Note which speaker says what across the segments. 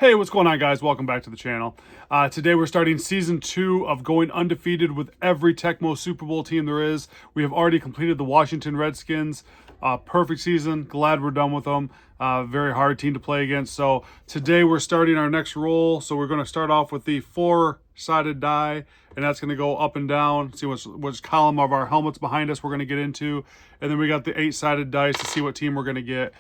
Speaker 1: Hey, what's going on, guys? Welcome back to the channel. Today we're starting Season 2 of going undefeated with every Tecmo Super Bowl team there is. We have already completed the Washington Redskins. Perfect season. Glad we're done with them. Very hard team to play against. So today we're starting our next roll. So we're going to start off with the four-sided die, and that's going to go up and down. See which column of our helmets behind us we're going to get into. And then we got the eight-sided dice to see what team we're going to get.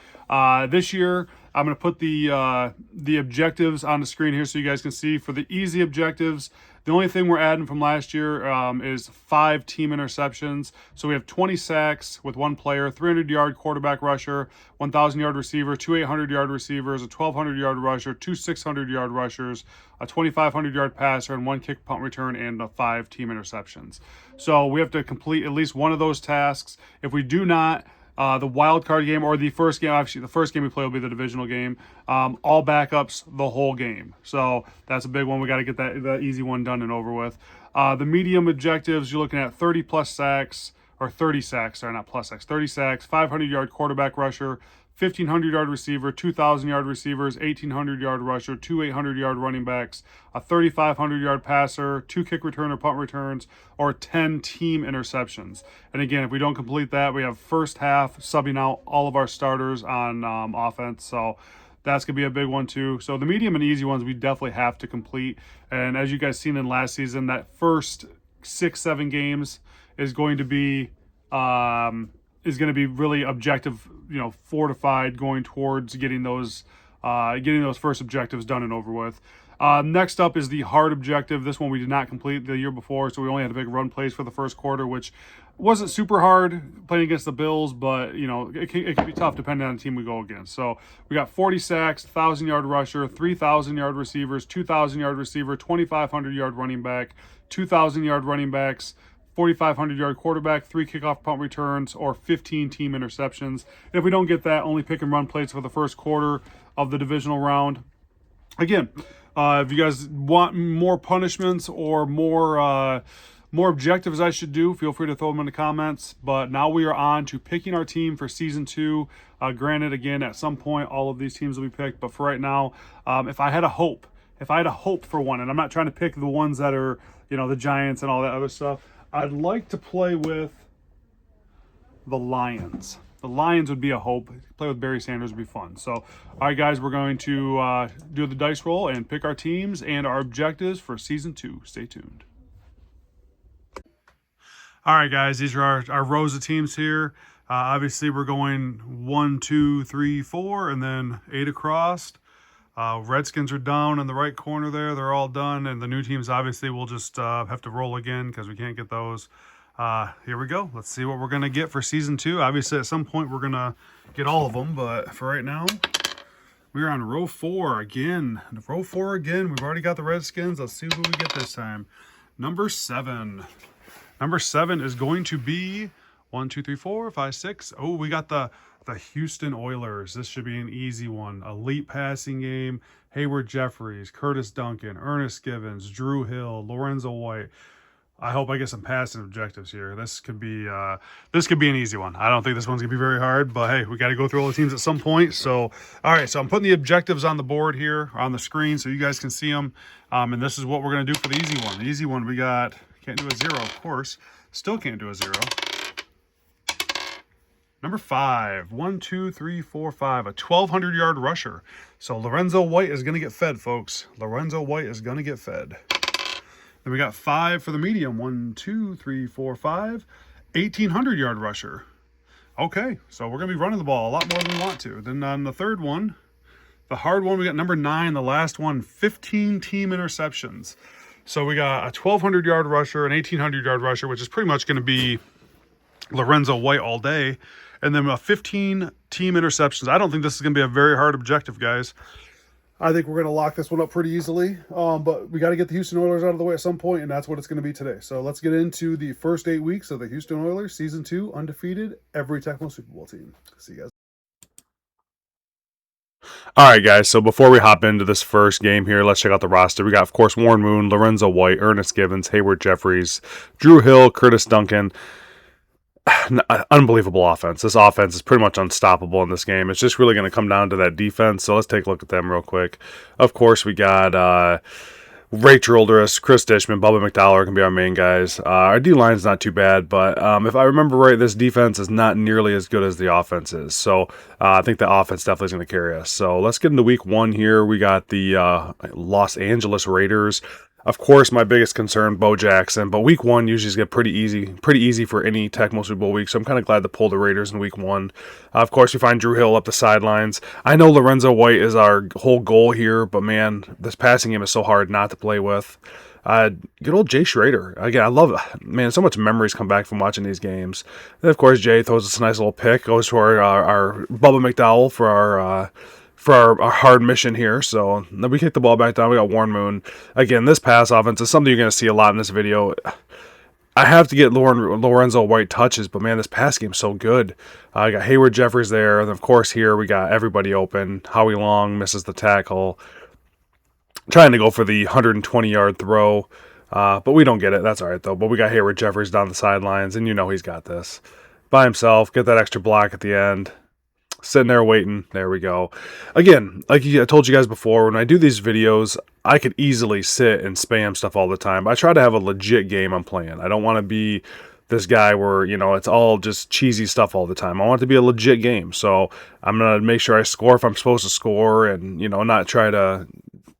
Speaker 1: This year, I'm going to put the objectives on the screen here so you guys can see. For the easy objectives, the only thing we're adding from last year is 5 team interceptions. So we have 20 sacks with one player, 300-yard quarterback rusher, 1,000-yard receiver, 2 800-yard receivers, a 1,200-yard rusher, 2 600-yard rushers, a 2,500-yard passer, and 1 kick punt return, and 5 team interceptions. So we have to complete at least one of those tasks. If we do not, the wild card game or the first game, actually the first game we play will be the divisional game. All backups the whole game. So that's a big one. We got to get that easy one done and over with. The medium objectives, you're looking at 30 plus sacks, or 30 sacks, sorry, not plus sacks, 30 sacks, 500-yard quarterback rusher, 1,500-yard receiver, 2,000-yard receivers, 1,800-yard rusher, 2 800-yard running backs, a 3,500-yard passer, 2 kick return or punt returns, or 10 team interceptions. And again, if we don't complete that, we have first half subbing out all of our starters on offense. So that's going to be a big one too. So the medium and easy ones we definitely have to complete. And as you guys seen in last season, that first 6-7 games is going to be really objective, fortified, going towards getting those first objectives done and over with. Next up is the hard objective. This one we did not complete the year before, so we only had a big run plays for the first quarter, which wasn't super hard playing against the Bills, but it can be tough depending on the team we go against. So we got 40 sacks, 1,000-yard rusher, 3,000-yard receivers, 2,000-yard receiver, 2,500-yard running back, 2,000-yard running backs, 4,500-yard quarterback, 3 kickoff punt returns, or 15 team interceptions. And if we don't get that, only pick and run plays for the first quarter of the divisional round. Again, if you guys want more punishments or more objectives I should do, feel free to throw them in the comments. But now we are on to picking our team for Season 2. Granted, again, at some point, all of these teams will be picked. But for right now, if I had a hope for one, and I'm not trying to pick the ones that are, the Giants and all that other stuff, I'd like to play with the Lions. The Lions would be a hope. Play with Barry Sanders would be fun. So, all right, guys, we're going to do the dice roll and pick our teams and our objectives for Season 2. Stay tuned. All right, guys, these are our rows of teams here. Obviously, we're going 1, 2, 3, 4, and then 8 across. Redskins are down in the right corner there. They're all done. And the new teams, obviously, we'll just have to roll again because we can't get those. Here we go. Let's see what we're going to get for Season 2. Obviously, at some point, we're going to get all of them. But for right now, we're on row 4 again. Row 4 again. We've already got the Redskins. Let's see who we get this time. Number 7. Number 7 is going to be 1, 2, 3, 4, 5, 6. Oh, we got the Houston Oilers. This should be an easy one. Elite passing game. Hayward Jeffries, Curtis Duncan, Ernest Givens, Drew Hill, Lorenzo White. I hope I get some passing objectives here. This could be an easy one. I don't think this one's gonna be very hard, but hey, we got to go through all the teams at some point. So, all right. So I'm putting the objectives on the board here on the screen so you guys can see them. And this is what we're gonna do for the easy one. The easy one we got. Can't do a 0, of course. Still can't do a 0. Number 5, 1, 2, 3, 4, 5, a 1,200-yard rusher. So Lorenzo White is going to get fed, folks. Lorenzo White is going to get fed. Then we got 5 for the medium. 1, 2, 3, 4, 5, 1,800-yard rusher. Okay, so we're going to be running the ball a lot more than we want to. Then on the third one, the hard one, we got number 9, the last one, 15 team interceptions. So we got a 1,200-yard rusher, an 1,800-yard rusher, which is pretty much going to be Lorenzo White all day. And then 15 team interceptions. I don't think this is going to be a very hard objective, guys. I think we're going to lock this one up pretty easily. But we got to get the Houston Oilers out of the way at some point, and that's what it's going to be today. So let's get into the first 8 weeks of the Houston Oilers, Season 2, undefeated, every Tecmo Super Bowl team. See you guys. All right, guys, so before we hop into this first game here, let's check out the roster. We got, of course, Warren Moon, Lorenzo White, Ernest Givens, Hayward Jeffries, Drew Hill, Curtis Duncan.
Speaker 2: unbelievable offense. This offense is pretty much unstoppable in this game. It's just really going to come down to that defense. So let's take a look at them real quick. Of course, we got Ray Childress, Chris Dishman, Bubba McDowell are going to be our main guys. Our D-line's not too bad, but if I remember right, this defense is not nearly as good as the offense is. So I think the offense definitely is going to carry us. So let's get into week 1 here. We got the Los Angeles Raiders. Of course, my biggest concern, Bo Jackson, but week 1 usually gets pretty easy for any Tecmo Super Bowl week, so I'm kind of glad to pull the Raiders in week 1. Of course, we find Drew Hill up the sidelines. I know Lorenzo White is our whole goal here, but man, this passing game is so hard not to play with. Good old Jay Schrader. Again, I love it. Man, so much memories come back from watching these games. And of course, Jay throws us a nice little pick, goes to our Bubba McDowell for our hard mission here. So we kick the ball back down. We got Warren Moon. Again, this pass offense is something you're going to see a lot in this video. I have to get Lorenzo White touches, but man, this pass game's so good. I got Hayward Jeffries there. And of course, here we got everybody open. Howie Long misses the tackle. Trying to go for the 120-yard throw, but we don't get it. That's all right, though. But we got Hayward Jeffries down the sidelines, and you know he's got this. By himself, get that extra block at the end. Sitting there waiting. There we go. Again, like I told you guys before, when I do these videos, I could easily sit and spam stuff all the time. I try to have a legit game I'm playing. I don't want to be this guy where, you know, it's all just cheesy stuff all the time. I want it to be a legit game. So I'm going to make sure I score if I'm supposed to score and, you know, not try to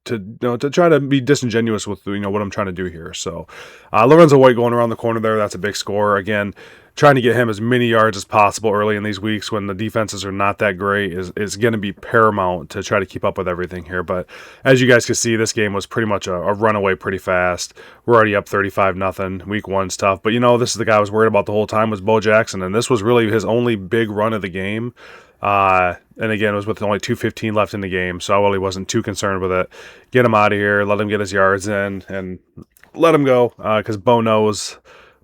Speaker 2: try to be disingenuous with, you know, what I'm trying to do here. So Lorenzo White going around the corner there, that's a big score. Again, trying to get him as many yards as possible early in these weeks when the defenses are not that great is going to be paramount to try to keep up with everything here. But as you guys can see, this game was pretty much a runaway pretty fast. We're already up 35-0. Week 1's tough. But, you know, this is the guy I was worried about the whole time was Bo Jackson, and this was really his only big run of the game. And again, it was with only 2:15 left in the game, so I really wasn't too concerned with it. Get him out of here, let him get his yards in, and let him go, because Bo knows,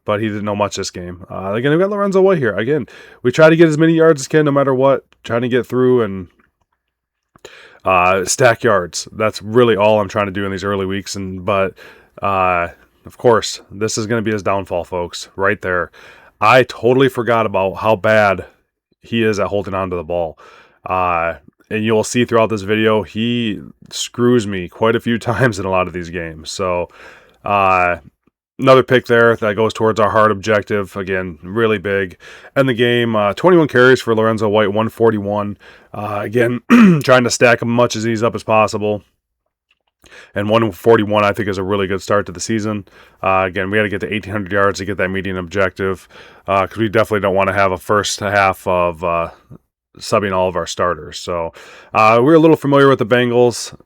Speaker 2: but he didn't know much this game. Again, we got Lorenzo White here. Again, we try to get as many yards as can, no matter what, trying to get through and stack yards. That's really all I'm trying to do in these early weeks, but of course, this is going to be his downfall, folks, right there. I totally forgot about how bad he is at holding on to the ball. And you'll see throughout this video, he screws me quite a few times in a lot of these games. So, another pick there that goes towards our hard objective. Again, really big. And the game, 21 carries for Lorenzo White, 141. Again, trying to stack as much of these up as possible. And 141, I think, is a really good start to the season. Again, we got to get to 1,800 yards to get that median objective, because we definitely don't want to have a first half of subbing all of our starters. So we're a little familiar with the Bengals.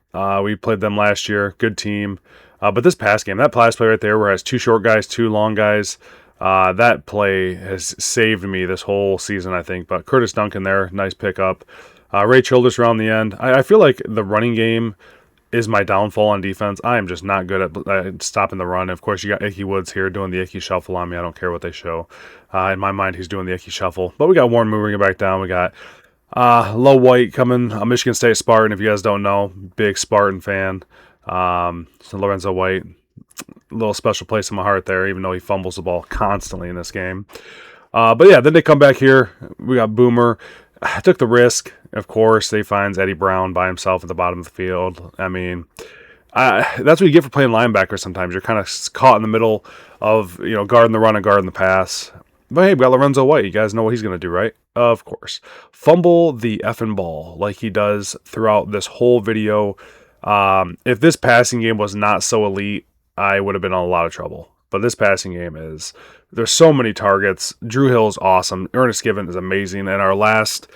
Speaker 2: We played them last year. Good team. But this pass game, that pass play right there where it has 2 short guys, 2 long guys, that play has saved me this whole season, I think. But Curtis Duncan there, nice pickup. Ray Childress around the end. I feel like the running game is my downfall on defense. I am just not good at stopping the run. Of course, you got Icky Woods here doing the Icky Shuffle on me. I don't care what they show. In my mind, he's doing the Icky Shuffle. But we got Warren moving it back down. We got Low White coming, a Michigan State Spartan, if you guys don't know. Big Spartan fan. So Lorenzo White, a little special place in my heart there, even though he fumbles the ball constantly in this game. But yeah, then they come back here. We got Boomer. I took the risk. Of course, they finds Eddie Brown by himself at the bottom of the field. I mean, that's what you get for playing linebacker sometimes. You're kind of caught in the middle of, you know, guarding the run and guarding the pass. But hey, we got Lorenzo White. You guys know what he's going to do, right? Of course. Fumble the effing ball like he does throughout this whole video. If this passing game was not so elite, I would have been in a lot of trouble. But this passing game is, there's so many targets. Drew Hill is awesome. Ernest Given is amazing. And our last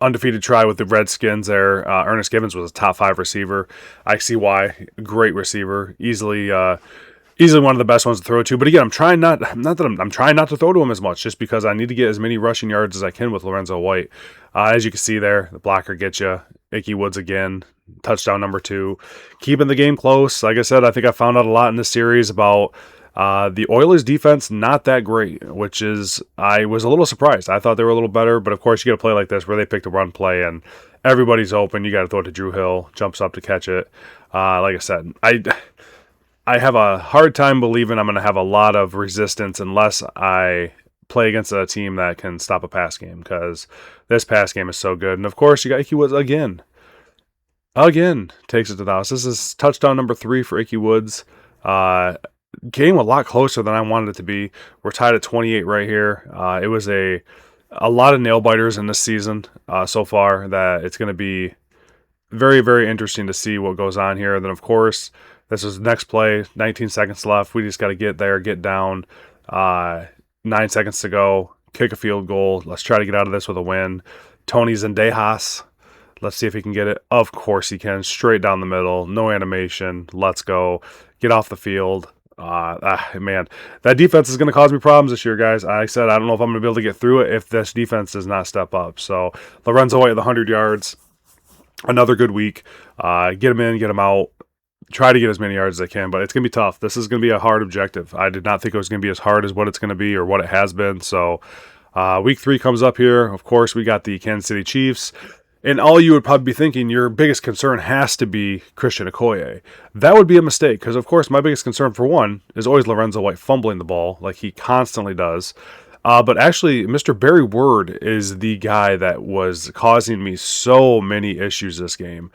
Speaker 2: undefeated try with the Redskins there, Ernest Givens was a top 5 receiver. I see why. Great receiver. Easily one of the best ones to throw to. But again, I'm trying not to throw to him as much, just because I need to get as many rushing yards as I can with Lorenzo White. As you can see there, the blocker gets you. Icky Woods again, touchdown number 2. Keeping the game close. Like I said, I think I found out a lot in this series about the Oilers defense, not that great, which is, I was a little surprised. I thought they were a little better, but of course you got to play like this where they pick the run play and everybody's open. You got to throw it to Drew Hill, jumps up to catch it. Like I said, I have a hard time believing I'm going to have a lot of resistance unless I play against a team that can stop a pass game, because this pass game is so good. And of course, you got Icky Woods again takes it to the house. This is touchdown number 3 for Icky Woods. Game a lot closer than I wanted it to be. We're tied at 28 right here. It was a lot of nail biters in this season so far that it's going to be very, very interesting to see what goes on here. And then, of course, this is the next play, 19 seconds left. We just got to get there, get down. 9 seconds to go, kick a field goal. Let's try to get out of this with a win. Tony Zendejas. Let's see if he can get it. Of course he can. Straight down the middle. No animation. Let's go. Get off the field. Man, that defense is going to cause me problems this year, guys. I said I don't know if I'm going to be able to get through it if this defense does not step up. So Lorenzo White with 100 yards. Another good week. Get him in, get him out. Try to get as many yards as I can, but it's going to be tough. This is going to be a hard objective. I did not think it was going to be as hard as what it's going to be or what it has been. So week 3 comes up here. Of course, we got the Kansas City Chiefs. And all you would probably be thinking, your biggest concern has to be Christian Okoye. That would be a mistake, because, of course, my biggest concern, for one, is always Lorenzo White fumbling the ball like he constantly does. But actually, Mr. Barry Word is the guy that was causing me so many issues this game.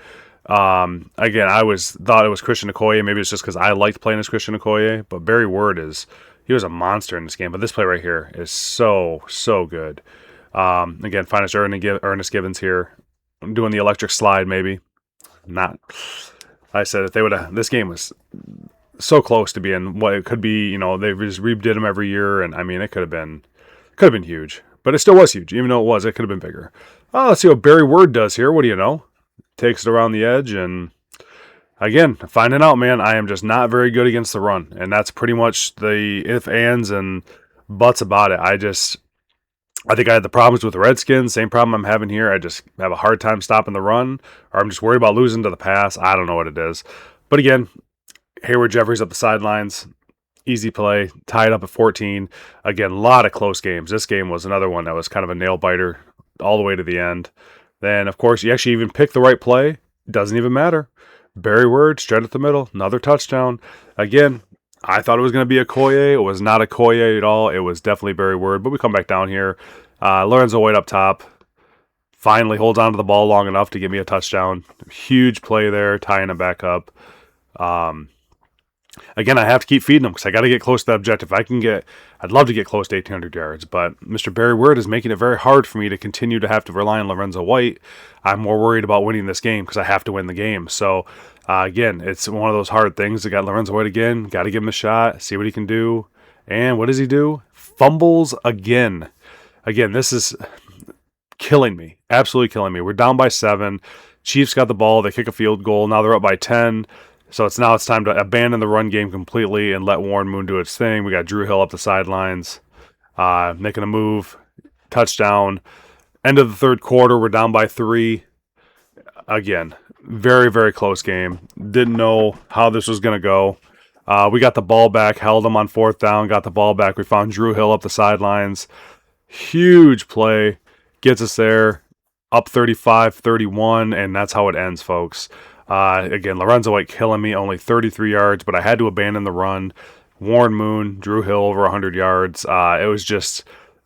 Speaker 2: Again, thought it was Christian Okoye. Maybe it's just because I liked playing as Christian Okoye. But Barry Word he was a monster in this game. But this play right here is so, so good. Again, finest Ernest Gibbons here. I'm doing the electric slide, maybe. Not. I said if they would have. This game was so close to being what it could be. They just redid them every year, and I mean, it could have been huge, but it still was huge, even though it could have been bigger. Oh, let's see what Barry Word does here. What do you know? Takes it around the edge, and again, finding out, man, I am just not very good against the run, and that's pretty much the if, ands, and buts about it. I think I had the problems with the Redskins, same problem I'm having here. I just have a hard time stopping the run, or I'm just worried about losing to the pass. I don't know what it is. But again, Hayward Jeffries up the sidelines. Easy play, tied up at 14. Again, a lot of close games. This game was another one that was kind of a nail-biter all the way to the end. Then, of course, you actually even pick the right play. Doesn't even matter. Barry Word, straight at the middle. Another touchdown. Again, I thought it was going to be a Okoye. It was not a Okoye at all. It was definitely Barry Word. But we come back down here. Lorenzo White up top. Finally holds on to the ball long enough to give me a touchdown. Huge play there, tying it back up. Again, I have to keep feeding them because I got to get close to the objective. I'd love to get close to 1,800 yards, but Mr. Barry Word is making it very hard for me to continue to have to rely on Lorenzo White. I'm more worried about winning this game because I have to win the game. So, again, it's one of those hard things. I got Lorenzo White again. Got to give him a shot, see what he can do. And what does he do? Fumbles again. Again, this is killing me. Absolutely killing me. We're down by 7. Chiefs got the ball. They kick a field goal. Now they're up by 10. So it's time to abandon the run game completely and let Warren Moon do its thing. We got Drew Hill up the sidelines, making a move, touchdown. End of the third quarter, we're down by 3. Again, very, very close game. Didn't know how this was going to go. We got the ball back, held them on 4th down, got the ball back. We found Drew Hill up the sidelines. Huge play, gets us there, up 35-31, and that's how it ends, folks. Again, Lorenzo White killing me, only 33 yards, but I had to abandon the run. Warren Moon, Drew Hill over 100 yards. It was just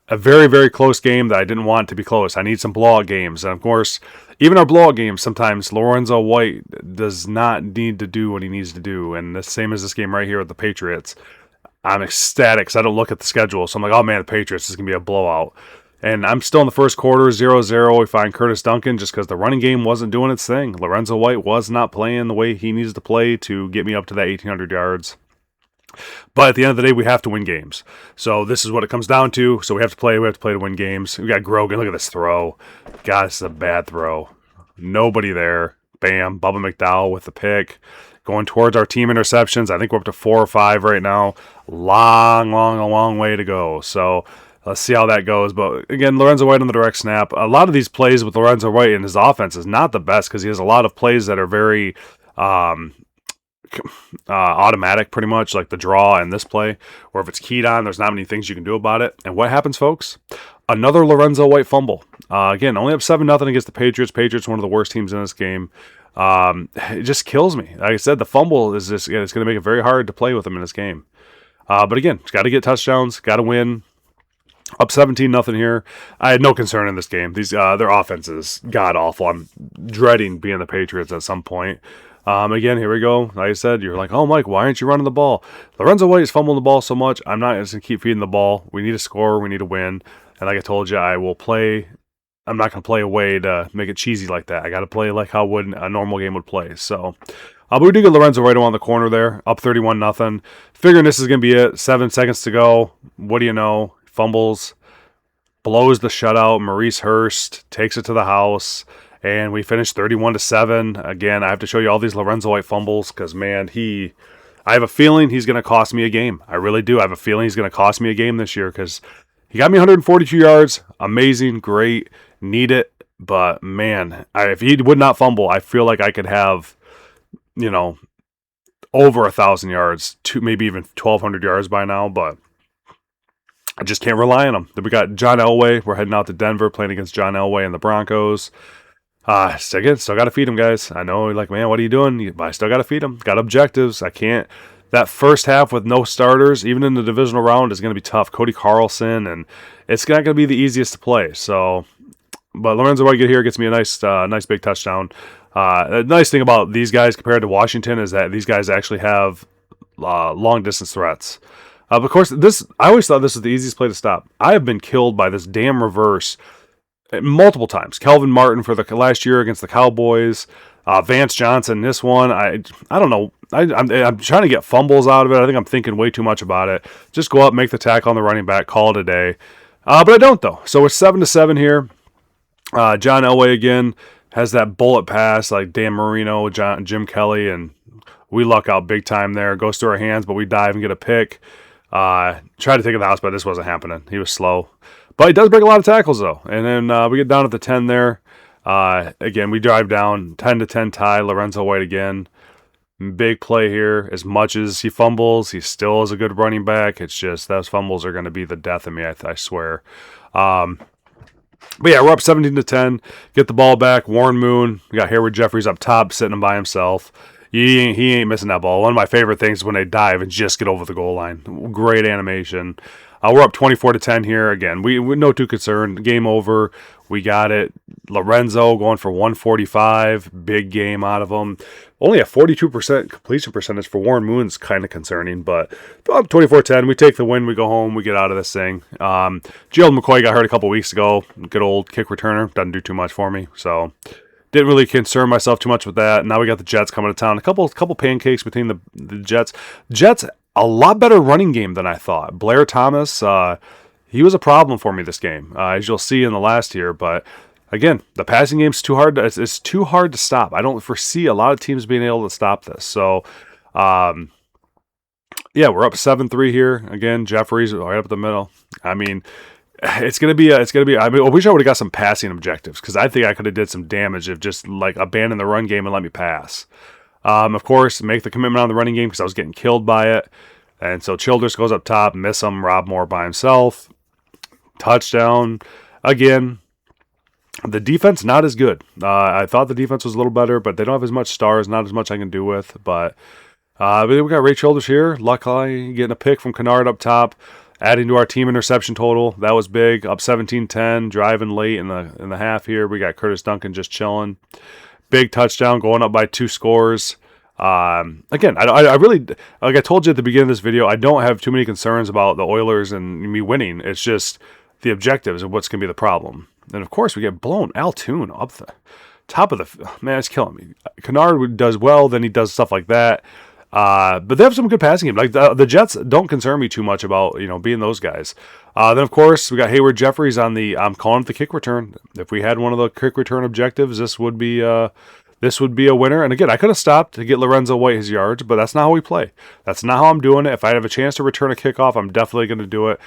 Speaker 2: a very, very close game that I didn't want to be close. I need some blowout games. And, of course, even our blowout games, sometimes Lorenzo White does not need to do what he needs to do. And the same as this game right here with the Patriots. I'm ecstatic because I don't look at the schedule. So I'm like, oh, man, the Patriots is going to be a blowout. And I'm still in the first quarter, 0-0. We find Curtis Duncan just because the running game wasn't doing its thing. Lorenzo White was not playing the way he needs to play to get me up to that 1,800 yards. But at the end of the day, we have to win games. So this is what it comes down to. So we have to play. We have to play to win games. We got Grogan. Look at this throw. God, this is a bad throw. Nobody there. Bam. Bubba McDowell with the pick. Going towards our team interceptions. I think we're up to 4 or 5 right now. A long way to go. So let's see how that goes. But again, Lorenzo White on the direct snap. A lot of these plays with Lorenzo White in his offense is not the best because he has a lot of plays that are very automatic, pretty much, like the draw and this play. Or if it's keyed on, there's not many things you can do about it. And what happens, folks? Another Lorenzo White fumble. Again, only up 7-0 against the Patriots. Patriots, one of the worst teams in this game. It just kills me. Like I said, the fumble is just, it's going to make it very hard to play with him in this game. But again, got to get touchdowns, got to win. Up 17-0 here. I had no concern in this game. These their offense is god awful. I'm dreading being the Patriots at some point. Again, here we go. Like I said, you're like, oh, Mike, why aren't you running the ball? Lorenzo White is fumbling the ball so much. I'm not just going to keep feeding the ball. We need a score. We need to win. And like I told you, I will play. I'm not going to play a way to make it cheesy like that. I got to play like how a normal game would play. So, but we do get Lorenzo right on the corner there, up 31-0. Figuring this is going to be it. 7 seconds to go. What do you know? Fumbles, blows the shutout. Maurice Hurst takes it to the house, and we finish 31-7. Again, I have to show you all these Lorenzo White fumbles because, man, I have a feeling he's going to cost me a game. I really do. I have a feeling he's going to cost me a game this year because he got me 142 yards. Amazing, great, need it. But, man, if he would not fumble, I feel like I could have, over 1,000 yards, maybe even 1,200 yards by now, but I just can't rely on him. Then we got John Elway. We're heading out to Denver, playing against John Elway and the Broncos. Still got to feed him, guys. I know, like, man, what are you doing? But I still got to feed him. Got objectives. I can't. That first half with no starters, even in the divisional round, is going to be tough. Cody Carlson, and it's not going to be the easiest to play. So, but Lorenzo White gets me a nice big touchdown. The nice thing about these guys compared to Washington is that these guys actually have long distance threats. Of course, I always thought this was the easiest play to stop. I have been killed by this damn reverse multiple times. Kelvin Martin for the last year against the Cowboys. Vance Johnson, this one, I don't know. I'm trying to get fumbles out of it. I think I'm thinking way too much about it. Just go up, make the tackle on the running back, call it a day. But I don't, though. So it's 7-7 here. John Elway again has that bullet pass like Dan Marino, Jim Kelly, and we luck out big time there. Goes through our hands, but we dive and get a pick. Tried to take it to the house, but this wasn't happening. He was slow. But he does break a lot of tackles, though. And then we get down at the 10 there. Again, we drive down 10-10 tie. Lorenzo White again. Big play here. As much as he fumbles, he still is a good running back. It's just those fumbles are going to be the death of me, I swear. But yeah, we're up 17-10. Get the ball back. Warren Moon. We got Hayward Jeffries up top, sitting him by himself. He ain't missing that ball. One of my favorite things is when they dive and just get over the goal line. Great animation. We're up 24-10 here. Again, we're no too concerned. Game over. We got it. Lorenzo going for 145. Big game out of him. Only a 42% completion percentage for Warren Moon's kind of concerning, but up 24-10. We take the win. We go home. We get out of this thing. Gerald McCoy got hurt a couple weeks ago. Good old kick returner. Doesn't do too much for me, so didn't really concern myself too much with that. Now we got the Jets coming to town. A couple pancakes between the Jets. Jets, a lot better running game than I thought. Blair Thomas, he was a problem for me this game, as you'll see in the last here. But again, the passing game's too hard. It's too hard to stop. I don't foresee a lot of teams being able to stop this. So, yeah, we're up 7-3 here. Again, Jeffries right up the middle. I mean, it's gonna be. I wish I would have got some passing objectives because I think I could have did some damage if just like abandon the run game and let me pass. Of course, make the commitment on the running game because I was getting killed by it, and so Childress goes up top, miss him. Rob Moore by himself, touchdown again. The defense not as good. I thought the defense was a little better, but they don't have as much stars. Not as much I can do with. But we got Ray Childress here. Luckily, getting a pick from Kennard up top. Adding to our team interception total, that was big. Up 17-10, driving late in the half here. We got Curtis Duncan just chilling. Big touchdown, going up by 2 scores. Again, I really, like I told you at the beginning of this video, I don't have too many concerns about the Oilers and me winning. It's just the objectives and what's going to be the problem. And of course, we get blown. Altoon up the top of the, man, it's killing me. Kennard does well, then he does stuff like that. But they have some good passing game. Like the Jets don't concern me too much about being those guys. Then of course we got Hayward Jeffries on the. I'm calling it the kick return. If we had one of the kick return objectives, this would be a winner. And again, I could have stopped to get Lorenzo White his yards, but that's not how we play. That's not how I'm doing it. If I have a chance to return a kickoff, I'm definitely going to do it.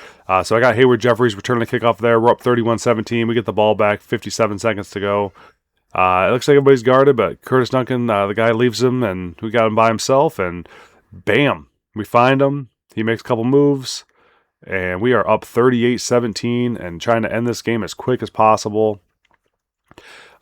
Speaker 2: So I got Hayward Jeffries returning the kickoff there. We're up 31-17. We get the ball back. 57 seconds to go. It looks like everybody's guarded, but Curtis Duncan, the guy leaves him, and we got him by himself, and bam, we find him. He makes a couple moves, and we are up 38-17 and trying to end this game as quick as possible.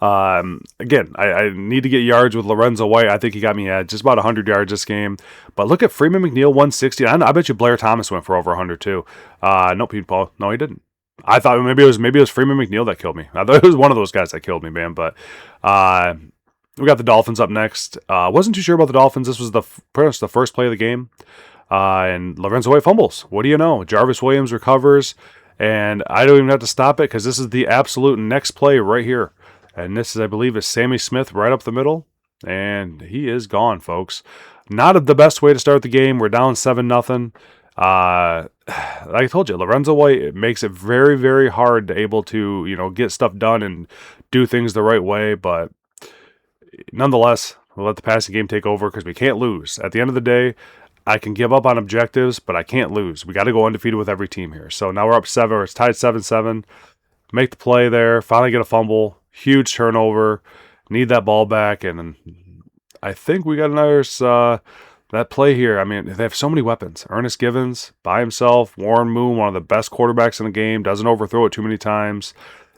Speaker 2: Again, I need to get yards with Lorenzo White. I think he got me at just about 100 yards this game. But look at Freeman McNeil, 160. I bet you Blair Thomas went for over 100 too. Nope, no, he didn't. I thought maybe it was Freeman McNeil that killed me. I thought it was one of those guys that killed me, man. But we got the Dolphins up next. Wasn't too sure about the Dolphins. This was pretty much the first play of the game. And Lorenzo White fumbles. What do you know? Jarvis Williams recovers, and I don't even have to stop it because this is the absolute next play right here. And this is, I believe, is Sammy Smith right up the middle. And he is gone, folks. Not the best way to start the game. We're down 7-0. Like I told you, Lorenzo White, it makes it very, very hard to able to, get stuff done and do things the right way. But nonetheless, we'll let the passing game take over because we can't lose. At the end of the day, I can give up on objectives, but I can't lose. We got to go undefeated with every team here. So now we're up 7, or it's tied 7-7. Make the play there. Finally get a fumble. Huge turnover. Need that ball back. And I think we got another that play here. I mean, they have so many weapons. Ernest Givens by himself. Warren Moon, one of the best quarterbacks in the game. Doesn't overthrow it too many times.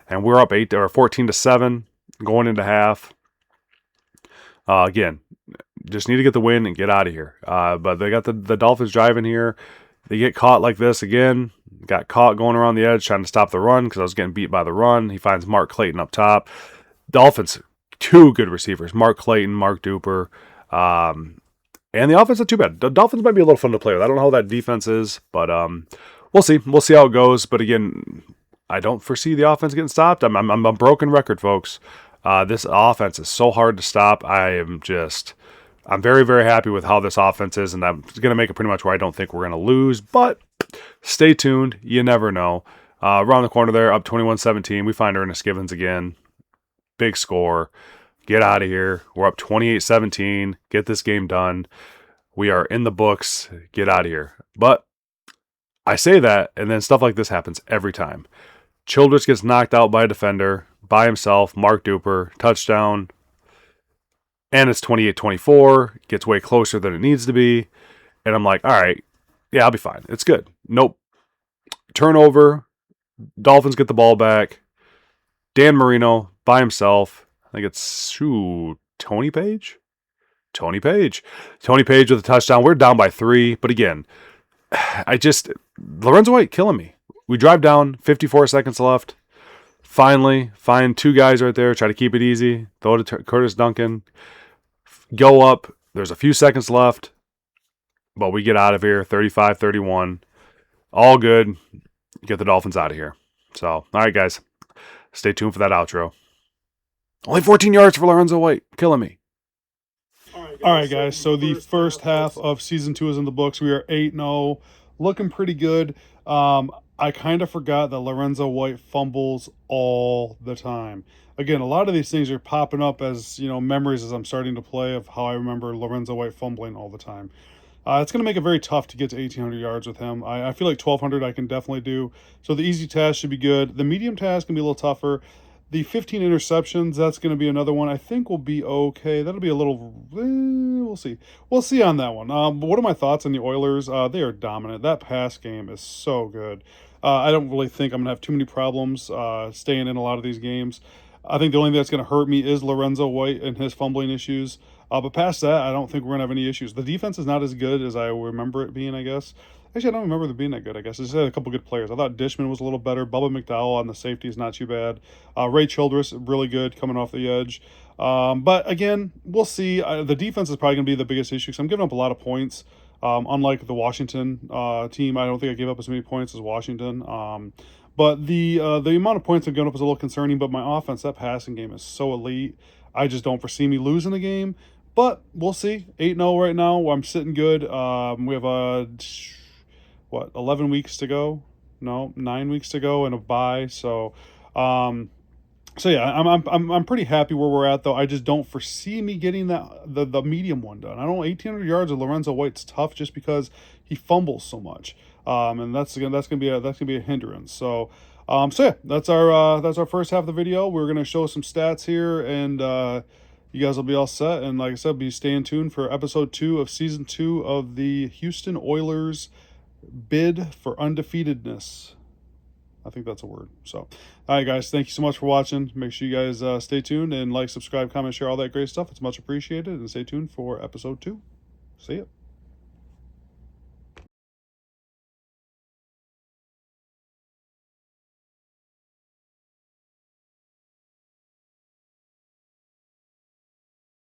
Speaker 2: And we're up 14-7 going into half. Again, just need to get the win and get out of here. But they got the Dolphins driving here. They get caught like this again. Got caught going around the edge trying to stop the run because I was getting beat by the run. He finds Mark Clayton up top. Dolphins, 2 good receivers. Mark Clayton, Mark Duper. And the offense not too bad. The Dolphins might be a little fun to play with. I don't know how that defense is, but we'll see. We'll see how it goes. But again, I don't foresee the offense getting stopped. I'm a broken record, folks. This offense is so hard to stop. I'm very, very happy with how this offense is, and I'm going to make it pretty much where I don't think we're going to lose, but stay tuned. You never know. Around the corner there, up 21-17. We find Ernest Givens again. Big score. Get out of here. We're up 28-17. Get this game done. We are in the books. Get out of here. But I say that, and then stuff like this happens every time. Childress gets knocked out by a defender by himself. Mark Duper, touchdown. And it's 28-24, gets way closer than it needs to be. And I'm like, all right, yeah, I'll be fine. It's good. Nope. Turnover. Dolphins get the ball back. Dan Marino by himself. I think it's Tony Page? Tony Page. Tony Page with a touchdown. We're down by 3. But again, Lorenzo White killing me. We drive down, 54 seconds left. Finally, find 2 guys right there. Try to keep it easy. Throw to Curtis Duncan. Go up. There's a few seconds left. But we get out of here. 35-31. All good. Get the Dolphins out of here. So, all right, guys. Stay tuned for that outro. Only 14 yards for Lorenzo White. Killing me.
Speaker 1: All right, guys. So the first half of season 2 is in the books. We are 8-0. Looking pretty good. I kind of forgot that Lorenzo White fumbles all the time. Again, a lot of these things are popping up as, memories as I'm starting to play of how I remember Lorenzo White fumbling all the time. It's going to make it very tough to get to 1,800 yards with him. I feel like 1,200 I can definitely do. So the easy task should be good. The medium task can be a little tougher. The 15 interceptions, that's going to be another one I think will be okay. That'll be a little, we'll see. We'll see on that one. But what are my thoughts on the Oilers? They are dominant. That pass game is so good. I don't really think I'm going to have too many problems staying in a lot of these games. I think the only thing that's going to hurt me is Lorenzo White and his fumbling issues. But past that, I don't think we're going to have any issues. The defense is not as good as I remember it being, I guess. Actually, I don't remember them being that good, I guess. It's had a couple good players. I thought Dishman was a little better. Bubba McDowell on the safety is not too bad. Ray Childress, really good, coming off the edge. But again, we'll see. The defense is probably going to be the biggest issue because I'm giving up a lot of points. Unlike the Washington team, I don't think I gave up as many points as Washington. But the amount of points I've given up is a little concerning. But my offense, that passing game is so elite. I just don't foresee me losing the game. But we'll see. 8-0 right now. I'm sitting good. We have 11 weeks to go? No, 9 weeks to go and a bye. So yeah, I'm pretty happy where we're at though. I just don't foresee me getting the medium one done. I don't 1,800 yards of Lorenzo White's tough just because he fumbles so much. And that's gonna be a hindrance. So yeah, that's our first half of the video. We're gonna show some stats here and you guys will be all set. And like I said, be staying tuned for episode 2 of season 2 of the Houston Oilers bid for undefeatedness. I think that's a word. So, all right, guys, thank you so much for watching. Make sure you guys stay tuned and like, subscribe, comment, share, all that great stuff. It's much appreciated. And stay tuned for episode 2. See ya.